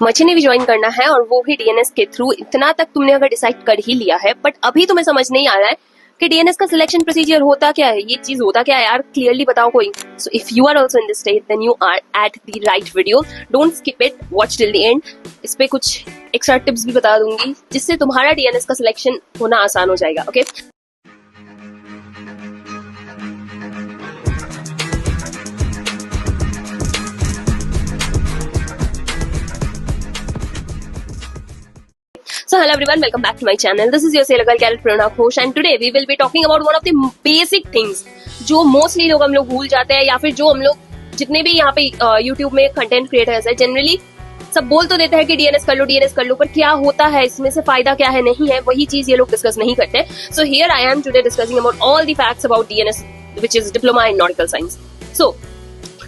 Merchant navy join करना है और वो भी डीएनएस के थ्रू। इतना तक तुमने अगर डिसाइड कर ही लिया है, बट अभी तुम्हें समझ नहीं आ रहा है कि डीएनएस का सिलेक्शन प्रोसीजर होता क्या है, ये चीज होता क्या है यार, क्लियरली बताओ कोई। So if you are also in this state then you are at the right video, don't skip it, watch till the end. इस पे कुछ एक्स्ट्रा टिप्स भी बता दूंगी जिससे तुम्हारा डीएनएस का सिलेक्शन होना आसान हो जाएगा। Okay So hello everyone, welcome back to my channel. This is your sale girl Carrot Prerna Ghosh and today we will be talking about one of the basic things जो mostly लोग हम लोग भूल जाते हैं, या फिर जो हम लोग जितने भी यहाँ पे YouTube में कंटेंट क्रिएटर्स है जनरली सब बोल तो देते हैं कि डीएनएस कर लो, पर क्या होता है इसमें से, फायदा क्या है, नहीं है, वही चीज ये लोग डिस्कस नहीं करते। So here I am today discussing about all the facts about DNS which is diploma in nautical science. So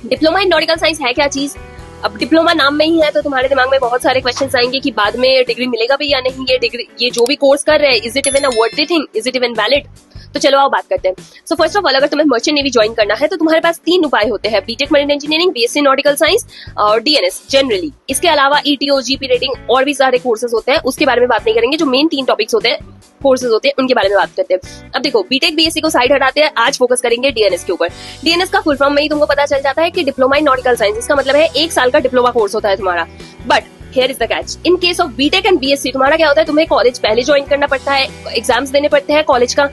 diploma in nautical science है क्या चीज? अब डिप्लोमा नाम में ही है तो तुम्हारे दिमाग में बहुत सारे क्वेश्चंस आएंगे कि बाद में डिग्री मिलेगा भी या नहीं, ये डिग्री, ये जो भी कोर्स कर रहे हैं, इज इट इवन अ वर्दी thing, is it even valid? तो चलो आओ बात करते हैं। सो फर्स्ट ऑफ ऑल, अगर तुम्हें मर्चेंट नेवी ज्वाइन करना है तो तुम्हारे पास 3 उपाय होते हैं: BTech marine engineering, BSc nautical science और डीएनएस जनरली। इसके अलावा ईटीओ, जीपी रेटिंग और भी सारे कोर्सेज होते हैं, उसके बारे में बात नहीं करेंगे। जो मेन 3 टॉपिक्स होते हैं, कोर्सेज होते हैं, उनके बारे में बात करते हैं। अब देखो, बीटेक बीएससी को साइड हटाते हैं, आज फोकस करेंगे डीएनएस के ऊपर। डीएनएस का फुल फॉर्म में ही तुमको पता चल जाता है कि डिप्लोमा इन नॉटिकल साइंस। इसका मतलब है 1 साल का डिप्लोमा कोर्स होता है तुम्हारा। But here is the catch, in case of BTech and BSc तुम्हारा क्या होता है, तुम्हें कॉलेज पहले ज्वाइन करना पड़ता है, एग्जाम्स देने पड़ते हैं, कॉलेज का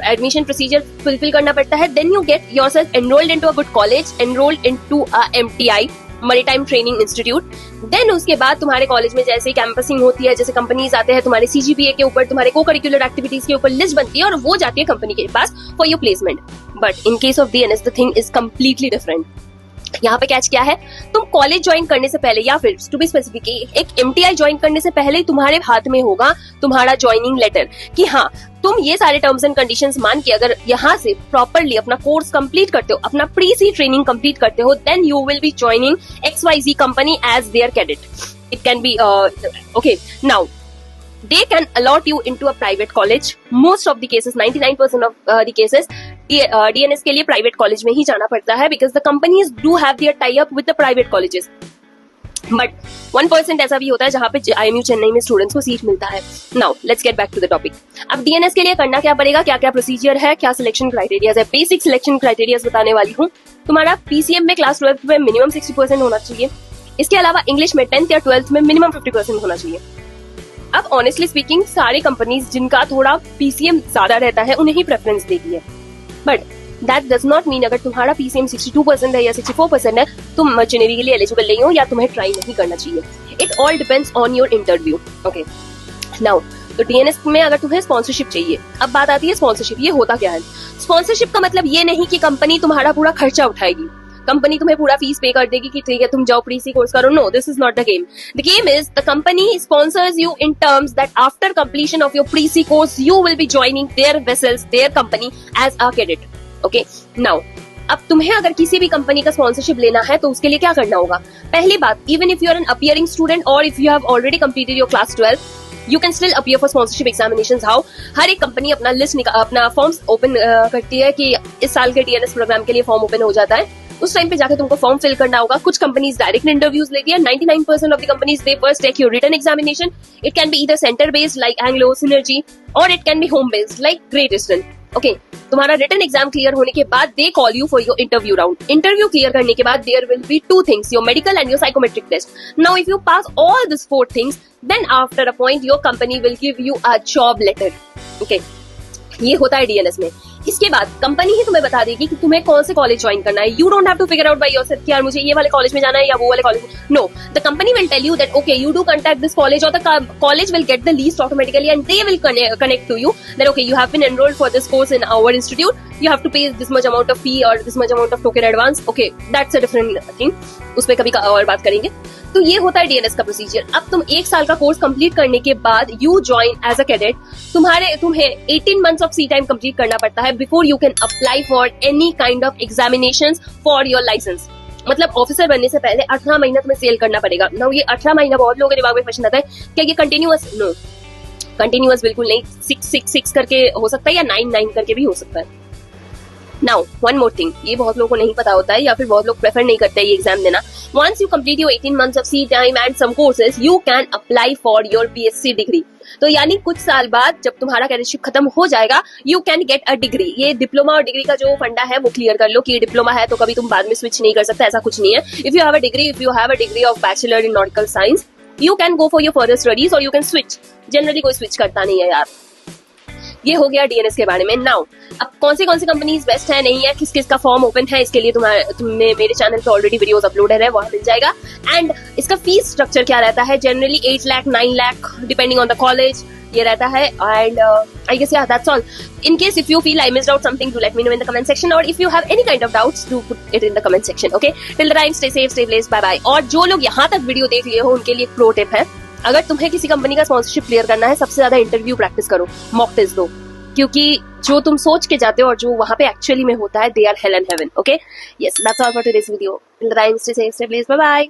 एडमिशन प्रोसीजर फुलफिल करना पड़ता है, then you get yourself enrolled into a good college, enrolled into a MTI, maritime training institute. Then उसके बाद तुम्हारे कॉलेज में जैसे कैंपसिंग होती है, जैसे कंपनीज आते हैं, तुम्हारे सीजीपीए के ऊपर, तुम्हारे को करिकुलर एक्टिविटीज के ऊपर लिस्ट बनती है और वो जाती है कंपनी के पास for your placement. But in case of DNS the thing is completely different. यहाँ पे कैच क्या है, तुम कॉलेज ज्वाइन करने से पहले, या फिर टू बी स्पेसिफिक एक एमटीआई ज्वाइन करने से पहले तुम्हारे हाथ में होगा तुम्हारा ज्वाइनिंग लेटर कि हाँ तुम ये सारे टर्म्स एंड कंडीशंस मान के अगर यहाँ से प्रॉपरली अपना कोर्स कंप्लीट करते हो, अपना प्री सी ट्रेनिंग कंप्लीट करते हो, then you will be joining XYZ company as their cadet. It can be okay, now they can allot you into a private college. Most of the cases, 99% of the cases, DNS के लिए private college में ही जाना पड़ता है because the companies do have their tie up with the private colleges. But 1% ऐसा भी होता है जहाँ पे IMU चेन्नई में स्टूडेंट्स को सीट मिलता है। Now let's get back to the topic. अब DNS के लिए करना क्या पड़ेगा, क्या क्या प्रोसीजर है, क्या सिलेक्शन क्राइटेरियाज है। बेसिक सिलेक्शन क्राइटेरियाज बताने वाली हूँ। तुम्हारा PCM में क्लास 12 में मिनिमम 60% होना चाहिए। इसके अलावा इंग्लिश में 10th या 12th में मिनिमम 50% होना चाहिए। अब ऑनेस्टली स्पीकिंग सारी कंपनीज जिनका थोड़ा पीसीएम ज्यादा रहता है उन्हें ही प्रेफरेंस देती है, but that does not mean अगर तुम्हारा पीसीएम 62% है या 64% है तुम मर्चेंट नेवी के लिए एलिजिबल नहीं हो या तुम्हें ट्राई नहीं करना चाहिए। It all depends on your interview. Okay, now तो डीएनएस में अगर तुम्हें स्पॉन्सरशिप चाहिए, अब बात आती है स्पॉन्सरशिप। ये होता क्या है? स्पॉन्सरशिप का मतलब ये नहीं कि कंपनी तुम्हारा पूरा खर्चा उठाएगी, कंपनी तुम्हें पूरा फीस पे कर देगी कि ठीक है तुम जाओ प्री-सी कोर्स करो। No, this is not the game. The game is the company sponsors you in terms that after completion of your pre sea course you will be joining their vessels, their company as a cadet. Okay, now अब तुम्हें अगर किसी भी company का sponsorship लेना है तो उसके लिए क्या करना होगा? पहली बात, even if you are an appearing student और if you have already completed your class 12, you can still appear for sponsorship examinations. How? हर एक कंपनी अपना लिस्ट अपना फॉर्म्स ओपन करती है कि इस साल के डीएनएस प्रोग्राम के लिए फॉर्म ओपन हो जाता है। उस टाइम पे जाके तुमको फॉर्म फिल करना होगा। कुछ कंपनीज डायरेक्ट इंटरव्यूज लेती है। 99% of the companies they first take your written examination. It can be either centre based like Anglo, Synergy, और it can be home based like Great Eastern. Okay, तुम्हारा written exam clear होने के बाद they call you for your interview round. Interview clear करने के बाद there will be 2 things, your medical and your psychometric test. Now if you pass all this 4 things, then after a point your company will give you a job letter. Okay, ये होता है DNS में। इसके बाद company ही तुम्हें बता देगी कि तुम्हें कौन से कॉलेज ज्वाइन करना है। You don't have to figure out by yourself कि यार मुझे ये वाले कॉलेज में जाना है या वो वाले कॉलेज में। No, the company will tell you that okay you do contact this college, और the college will get the list automatically and they will connect to you that okay you have been enrolled for this course in our institute, you have to pay this much amount of fee or this much amount of token advance. Okay, that's a different thing. उस पे कभी और बात करेंगे। तो ये होता है डीएनएस का प्रोसीजर। अब तुम 1 साल का कोर्स कंप्लीट करने के बाद you join as a cadet. तुम्हें 18 months of sea time complete करना पड़ता है before you can apply for any kind of examinations for your licence. मतलब ऑफिसर बनने से पहले 18 महीना तुम्हें सेल करना पड़ेगा। नाउ ये 18 महीना बहुत लोगों के दिमाग में क्वेश्चन आता है, क्या ये कंटिन्यूअस? नो, कंटिन्यूअस बिल्कुल नहीं। 6 करके हो सकता है या 9 करके भी हो सकता है। नाउ वन मोर थिंग, ये बहुत लोगों को नहीं पता होता है या फिर बहुत लोग प्रेफर नहीं करते ये एग्जाम देना. Once you complete your 18 months of sea time and some courses, you can apply for your BSc degree. तो यानी कुछ साल बाद जब तुम्हारा कैडेटशिप खत्म हो जाएगा, you can get a degree. ये डिप्लोमा और डिग्री का जो फंडा है वो क्लियर कर लो कि ये डिप्लोमा है तो कभी तुम बाद में स्विच नहीं कर सकते, ऐसा कुछ नहीं है. If you have a degree of bachelor in nautical science, you can go for your further studies और यू कैन स्विच. जनरली कोई स्विच करता नहीं है यार. ये हो गया डीएनएस के बारे में. नाउ अब कौन सी कंपनीज बेस्ट है, नहीं है, किस किस का फॉर्म ओपन है, इसके लिए तुमने मेरे चैनल पे ऑलरेडी वीडियोस अपलोडेड है, वहां मिल जाएगा. एंड इसका फीस स्ट्रक्चर क्या रहता है, generally 8 lakh 9 lakh depending on the college ये रहता है. And I guess yeah, that's all. In case if you feel I missed out something, do let me know in the comment section, or if you have any kind of doubts, do put it in the comment section. Okay, till the time, stay safe, stay blessed, bye bye. और जो लोग यहाँ तक video देख लिए हो उनके लिए एक प्रो टिप है, अगर तुम्हें किसी कंपनी का स्पॉन्सरशिप क्लियर करना है, सबसे ज्यादा इंटरव्यू प्रैक्टिस करो, मॉक टेस्ट दो, क्योंकि जो तुम सोच के जाते हो और जो वहां पे एक्चुअली में होता है, they are hell and heaven. Okay, yes, that's all for today's video. Till the time, stay safe, stay blessed, bye bye.